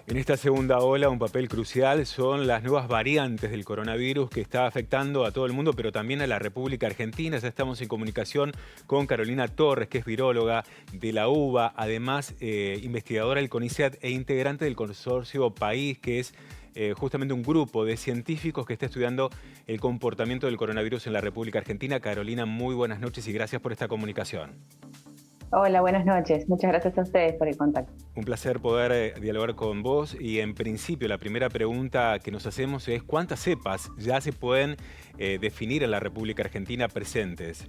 En esta segunda ola, un papel crucial son las nuevas variantes del coronavirus que está afectando a todo el mundo, pero también a la República Argentina. Ya estamos en comunicación con Carolina Torres, que es viróloga de la UBA, además investigadora del CONICET e integrante del consorcio País, que es justamente un grupo de científicos que está estudiando el comportamiento del coronavirus en la República Argentina. Carolina, muy buenas noches y gracias por esta comunicación. Hola, buenas noches. Muchas gracias a ustedes por el contacto. Un placer poder dialogar con vos y en principio la primera pregunta que nos hacemos es ¿cuántas cepas ya se pueden definir en la República Argentina presentes?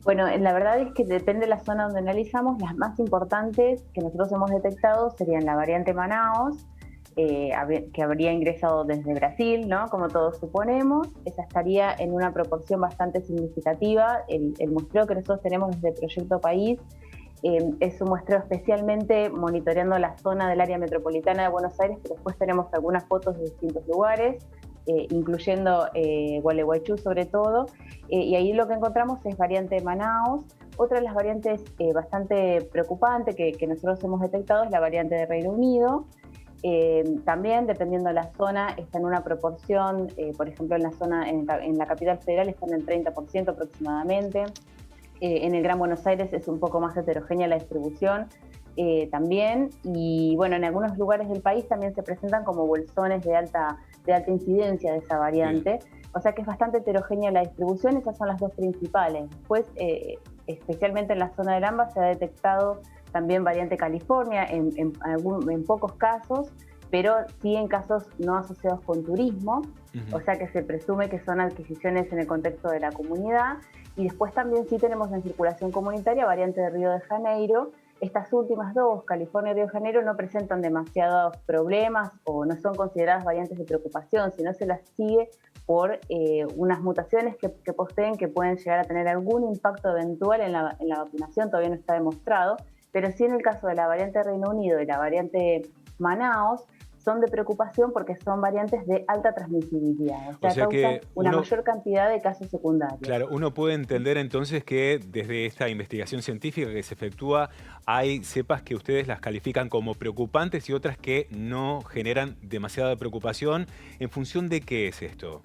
Bueno, la verdad es que depende de la zona donde analizamos. Las más importantes que nosotros hemos detectado serían la variante Manaos, que habría ingresado desde Brasil, ¿no? Como todos suponemos. Esa estaría en una proporción bastante significativa. El muestreo que nosotros tenemos desde Proyecto País es un muestreo especialmente monitoreando la zona del área metropolitana de Buenos Aires, pero después tenemos algunas fotos de distintos lugares, incluyendo Gualeguaychú sobre todo, y ahí lo que encontramos es variante de Manaos. Otra de las variantes bastante preocupante que nosotros hemos detectado es la variante de Reino Unido. También, dependiendo de la zona, está en una proporción, por ejemplo, en la capital federal está en el 30% aproximadamente. En el Gran Buenos Aires es un poco más heterogénea la distribución también. Y bueno, en algunos lugares del país también se presentan como bolsones de alta incidencia de esa Bien. variante. O sea que es bastante heterogénea la distribución. Esas son las dos principales. Después, especialmente en la zona del AMBA, se ha detectado también variante California en pocos casos, pero sí en casos no asociados con turismo. Ujú. O sea que se presume que son adquisiciones en el contexto de la comunidad. Y después también sí tenemos en circulación comunitaria variante de Río de Janeiro. Estas últimas dos, California y Río de Janeiro, no presentan demasiados problemas o no son consideradas variantes de preocupación, sino se las sigue por unas mutaciones que poseen que pueden llegar a tener algún impacto eventual en la vacunación. Todavía no está demostrado, pero sí en el caso de la variante de Reino Unido y la variante Manaos, son de preocupación porque son variantes de alta transmisibilidad, o O sea, sea causan que una uno, mayor cantidad de casos secundarios. claro, uno puede entender entonces que desde esta investigación científica que se efectúa hay cepas que ustedes las califican como preocupantes y otras que no generan demasiada preocupación. ¿En función de qué es esto?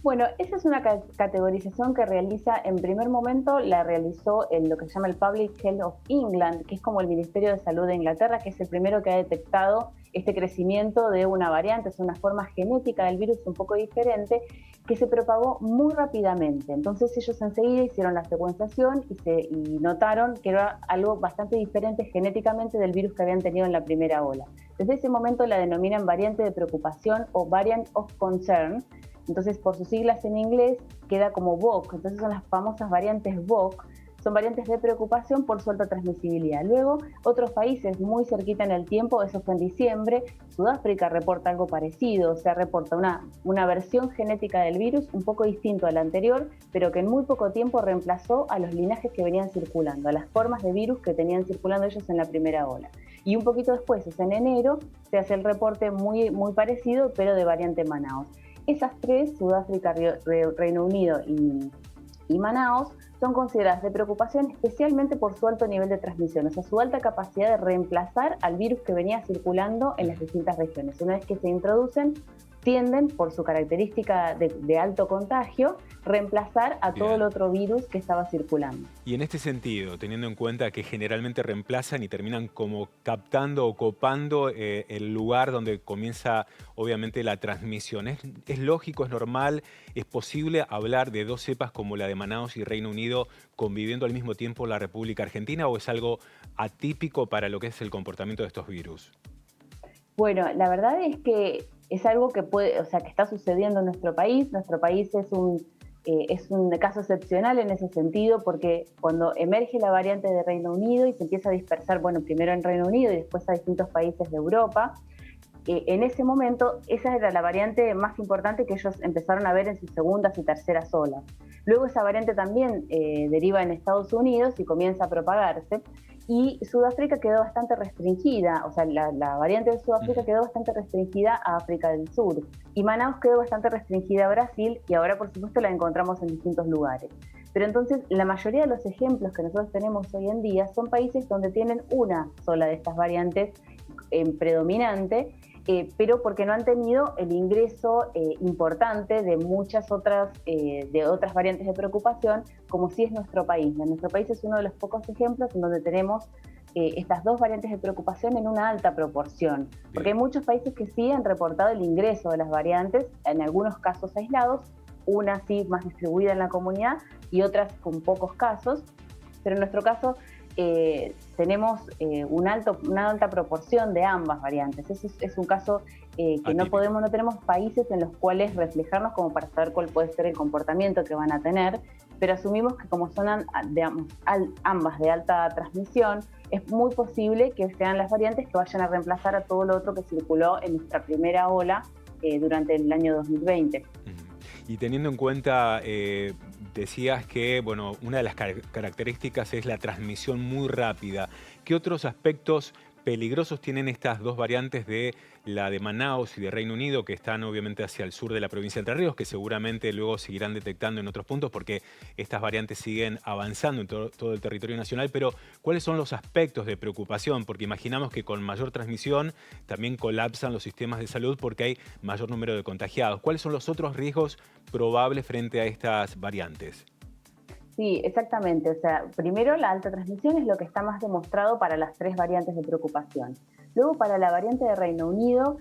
Bueno, esa es una categorización que realiza, en primer momento la realizó lo que se llama el Public Health of England, que es como el Ministerio de Salud de Inglaterra, que es el primero que ha detectado este crecimiento de una variante, es una forma genética del virus un poco diferente, que se propagó muy rápidamente. Entonces ellos enseguida hicieron la secuenciación y notaron que era algo bastante diferente genéticamente del virus que habían tenido en la primera ola. Desde ese momento la denominan variante de preocupación o variant of concern. Entonces, por sus siglas en inglés, queda como VOC. Entonces son las famosas variantes VOC. Son variantes de preocupación por su alta transmisibilidad. Luego, otros países muy cerquita en el tiempo, eso fue en diciembre, Sudáfrica reporta algo parecido, o sea, reporta una versión genética del virus un poco distinto a la anterior, pero que en muy poco tiempo reemplazó a los linajes que venían circulando, a las formas de virus que tenían circulando ellos en la primera ola. Y un poquito después, es en enero, se hace el reporte muy, muy parecido, pero de variante Manaus. Esas tres, Sudáfrica, Reino Unido y Manaos, son consideradas de preocupación especialmente por su alto nivel de transmisión, o sea, su alta capacidad de reemplazar al virus que venía circulando en las distintas regiones. Una vez que se introducen, tienden, por su característica de alto contagio, reemplazar a todo el Bien. otro virus que estaba circulando. Y en este sentido, teniendo en cuenta que generalmente reemplazan y terminan como captando o copando el lugar donde comienza obviamente la transmisión, ¿es lógico, es normal, es posible hablar de dos cepas como la de Manaos y Reino Unido conviviendo al mismo tiempo en la República Argentina o es algo atípico para lo que es el comportamiento de estos virus? Bueno, la verdad es que es algo que puede, o sea, que está sucediendo en nuestro país. Nuestro país es un caso excepcional en ese sentido, porque cuando emerge la variante de Reino Unido y se empieza a dispersar, bueno, primero en Reino Unido y después a distintos países de Europa, en ese momento esa era la variante más importante que ellos empezaron a ver en sus segundas y terceras olas. Luego esa variante también deriva en Estados Unidos y comienza a propagarse. Y Sudáfrica quedó bastante restringida, o sea, la variante de Sudáfrica Ujú. quedó bastante restringida a África del Sur. Y Manaus quedó bastante restringida a Brasil y ahora, por supuesto, la encontramos en distintos lugares. Pero entonces, la mayoría de los ejemplos que nosotros tenemos hoy en día son países donde tienen una sola de estas variantes predominante, pero porque no han tenido el ingreso importante de muchas otras variantes de preocupación, como sí es nuestro país. Nuestro país es uno de los pocos ejemplos en donde tenemos estas dos variantes de preocupación en una alta proporción, porque hay muchos países que sí han reportado el ingreso de las variantes, en algunos casos aislados, una sí más distribuida en la comunidad y otras con pocos casos, pero en nuestro caso tenemos una alta proporción de ambas variantes. Eso es un caso que no tenemos países en los cuales reflejarnos como para saber cuál puede ser el comportamiento que van a tener, pero asumimos que como son ambas de alta transmisión, es muy posible que sean las variantes que vayan a reemplazar a todo lo otro que circuló en nuestra primera ola durante el año 2020. Y teniendo en cuenta, decías que bueno, una de las características es la transmisión muy rápida. ¿Qué otros aspectos peligrosos tienen estas dos variantes de la de Manaus y de Reino Unido, que están obviamente hacia el sur de la provincia de Entre Ríos, que seguramente luego seguirán detectando en otros puntos porque estas variantes siguen avanzando en todo el territorio nacional? Pero ¿cuáles son los aspectos de preocupación? Porque imaginamos que con mayor transmisión también colapsan los sistemas de salud porque hay mayor número de contagiados. ¿Cuáles son los otros riesgos probables frente a estas variantes? Sí, exactamente. O sea, primero la alta transmisión es lo que está más demostrado para las tres variantes de preocupación. Luego, para la variante de Reino Unido,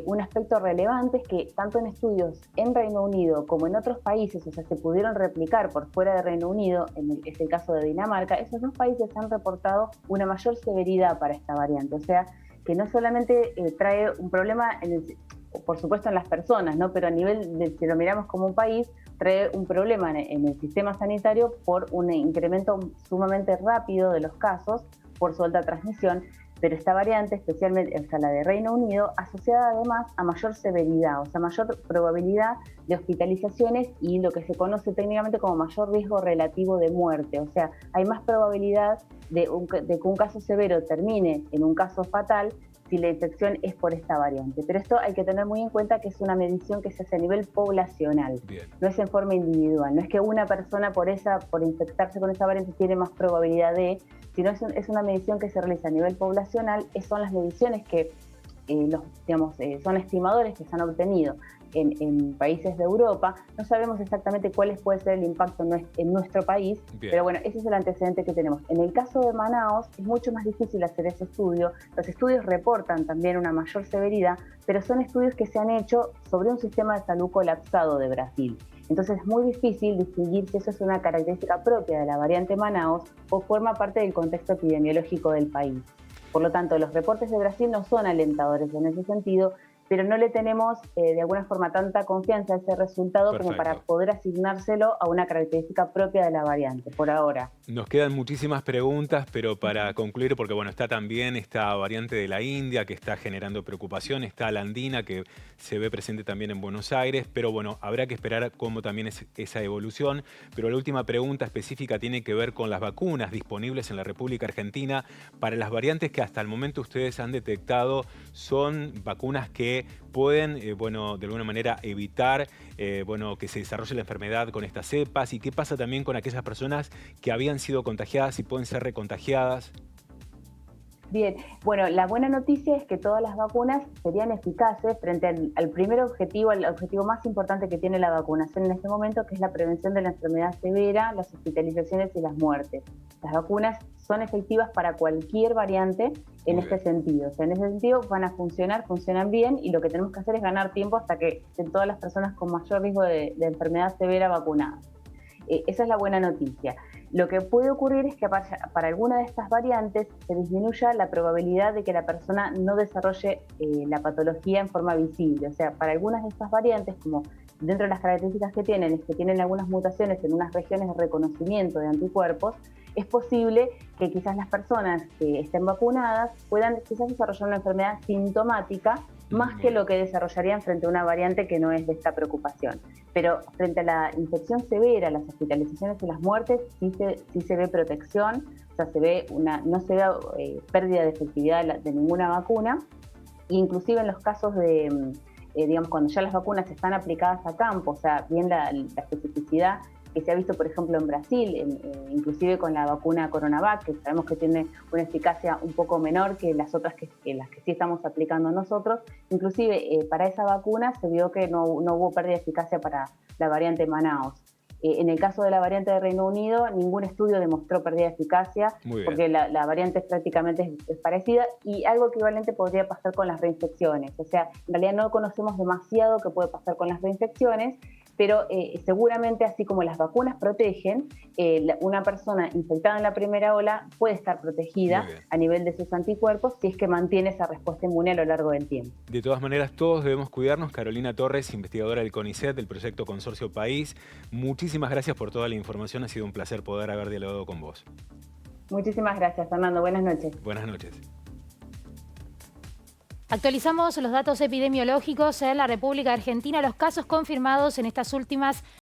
un aspecto relevante es que tanto en estudios en Reino Unido como en otros países, o sea, se pudieron replicar por fuera de Reino Unido, es el caso de Dinamarca, esos dos países han reportado una mayor severidad para esta variante. O sea, que no solamente trae un problema por supuesto en las personas, ¿no? Pero a nivel de, si lo miramos como un país, trae un problema en el sistema sanitario por un incremento sumamente rápido de los casos por su alta transmisión, pero esta variante, especialmente, o sea, la de Reino Unido, asociada además a mayor severidad, o sea, mayor probabilidad de hospitalizaciones y lo que se conoce técnicamente como mayor riesgo relativo de muerte. O sea, hay más probabilidad de que un caso severo termine en un caso fatal si la infección es por esta variante. Pero esto hay que tener muy en cuenta que es una medición que se hace a nivel poblacional. Bien. No es en forma individual. No es que una persona por infectarse con esa variante tiene más probabilidad sino es una medición que se realiza a nivel poblacional. Son las mediciones que son estimadores que se han obtenido en países de Europa. No sabemos exactamente cuál puede ser el impacto en nuestro país, Bien. Pero bueno, ese es el antecedente que tenemos. En el caso de Manaus es mucho más difícil hacer ese estudio. Los estudios reportan también una mayor severidad, pero son estudios que se han hecho sobre un sistema de salud colapsado de Brasil. Entonces es muy difícil distinguir si eso es una característica propia de la variante Manaus o forma parte del contexto epidemiológico del país. Por lo tanto, los reportes de Brasil no son alentadores en ese sentido, pero no le tenemos de alguna forma tanta confianza a ese resultado Perfecto. Como para poder asignárselo a una característica propia de la variante, por ahora. Nos quedan muchísimas preguntas, pero para concluir, porque bueno, está también esta variante de la India que está generando preocupación, está la andina que se ve presente también en Buenos Aires, pero bueno, habrá que esperar cómo también es esa evolución. Pero la última pregunta específica tiene que ver con las vacunas disponibles en la República Argentina para las variantes que hasta el momento ustedes han detectado. Son vacunas que pueden, de alguna manera evitar que se desarrolle la enfermedad con estas cepas. ¿Y qué pasa también con aquellas personas que habían sido contagiadas y pueden ser recontagiadas? Bien, bueno, la buena noticia es que todas las vacunas serían eficaces frente al primer objetivo, al objetivo más importante que tiene la vacunación en este momento, que es la prevención de la enfermedad severa, las hospitalizaciones y las muertes. Las vacunas son efectivas para cualquier variante en este sentido. O sea, en ese sentido funcionan bien, y lo que tenemos que hacer es ganar tiempo hasta que estén todas las personas con mayor riesgo de enfermedad severa vacunadas. Esa es la buena noticia. Lo que puede ocurrir es que para alguna de estas variantes se disminuya la probabilidad de que la persona no desarrolle la patología en forma visible. O sea, para algunas de estas variantes, como dentro de las características que tienen, es que tienen algunas mutaciones en unas regiones de reconocimiento de anticuerpos, es posible que quizás las personas que estén vacunadas puedan quizás desarrollar una enfermedad sintomática más que lo que desarrollarían frente a una variante que no es de esta preocupación. Pero frente a la infección severa, las hospitalizaciones y las muertes, sí se ve protección, o sea, no se ve pérdida de efectividad de ninguna vacuna. Inclusive en los casos de, cuando ya las vacunas están aplicadas a campo, o sea, bien la especificidad que se ha visto, por ejemplo, en Brasil, inclusive con la vacuna Coronavac, que sabemos que tiene una eficacia un poco menor que las otras que las que sí estamos aplicando nosotros. Inclusive para esa vacuna se vio que no hubo pérdida de eficacia para la variante Manaus. En el caso de la variante de Reino Unido, ningún estudio demostró pérdida de eficacia, porque la variante prácticamente es parecida, y algo equivalente podría pasar con las reinfecciones. O sea, en realidad no conocemos demasiado qué puede pasar con las reinfecciones, pero seguramente, así como las vacunas protegen, una persona infectada en la primera ola puede estar protegida a nivel de sus anticuerpos si es que mantiene esa respuesta inmune a lo largo del tiempo. De todas maneras, todos debemos cuidarnos. Carolina Torres, investigadora del CONICET, del proyecto Consorcio País. Muchísimas gracias por toda la información. Ha sido un placer poder haber dialogado con vos. Muchísimas gracias, Fernando. Buenas noches. Buenas noches. Actualizamos los datos epidemiológicos en la República Argentina. Los casos confirmados en estas últimas